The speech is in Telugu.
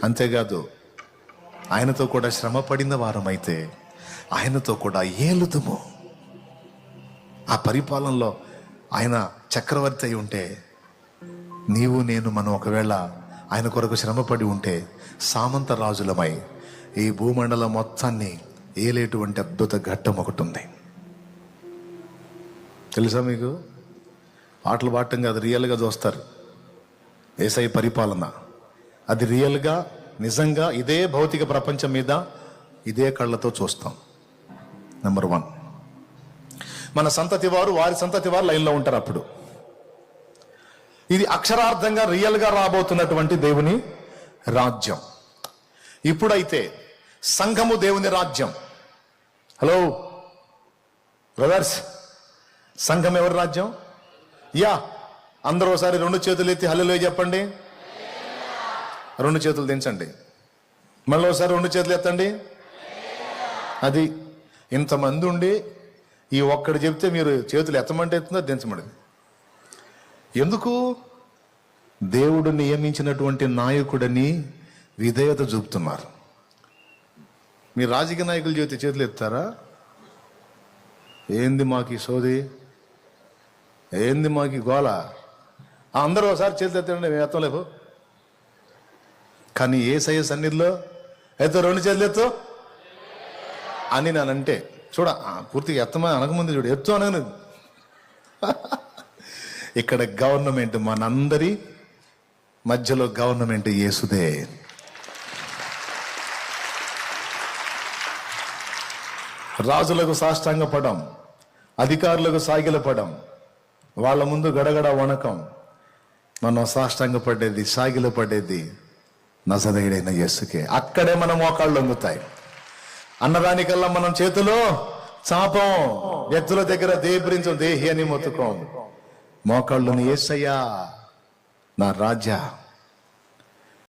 అంతేకాదు ఆయనతో కూడా శ్రమ పడిన వారమైతే ఆయనతో కూడా ఏలుదుము. ఆ పరిపాలనలో ఆయన చక్రవర్తి అయి ఉంటే నీవు నేను మనం ఒకవేళ ఆయన కొరకు శ్రమపడి ఉంటే సామంత రాజులమై ఈ భూమండలం మొత్తాన్ని ఏలేటువంటి అద్భుత ఘట్టం ఒకటి ఉంది. తెలుసా మీకు? పాటలు పాడటం కాదు, రియల్గా చూస్తారు యేసయ్య పరిపాలన. అది రియల్గా నిజంగా ఇదే భౌతిక ప్రపంచం మీద ఇదే కళ్ళతో చూస్తాం. నెంబర్ 1, మన సంతతి వారు వారి సంతతి వారు లైన్లో ఉంటారు. అప్పుడు ఇది అక్షరార్థంగా రియల్గా రాబోతున్నటువంటి దేవుని రాజ్యం. ఇప్పుడైతే సంఘము దేవుని రాజ్యం. హలో బ్రదర్స్, సంఘం ఎవరి రాజ్యం? యా, అందరూ ఒకసారి 2 చేతులు ఎత్తి హల్లెలూయా చెప్పండి. 2 చేతులు దించండి. మళ్ళీ ఒకసారి 2 చేతులు ఎత్తండి. అది ఇంతమంది ఉండి ఈ ఒక్కడు చెప్తే మీరు చేతులు ఎత్తమంటే ఎత్తుందో దించమండి. ఎందుకు? దేవుడు నియమించినటువంటి నాయకుడని విధేయత చూపుతున్నారు. మీ రాజకీయ నాయకులు చెబితే చేతులు ఎత్తారా? ఏంది మాకు ఈ సోది, ఏంది మాకు ఈ గోళ? అందరూ ఒకసారి చేతులు ఎత్తండి, మేము ఎత్తలేవు. కానీ యేసయ్య సన్నిధిలో ఎత్తు, 2 చేతులు ఎత్తు అని నేనంటే చూడ, పూర్తిగా ఎత్తమని అనకముందు చూడు, ఎత్తు అనను. ఇక్కడ గవర్నమెంట్ మనందరి మధ్యలో గవర్నమెంట్ యేసుదే. రాజులకు సాష్టాంగపడం, అధికారులకు సాగిలపడం, వాళ్ళ ముందు గడగడ వణకం. మనం సాష్టాంగపడేది, సాగిలపడేది నజరేయుడైన యేసుకే. అక్కడే మన మోకాళ్ళు లొంగుతాయి. అన్నదానికల్లా మనం చేతులు చాపం, వ్యక్తుల దగ్గర దేబ్రించం, దేహి అని మొత్తుకోం. మోకాళ్ళుని యేసయ్యా నా రాజా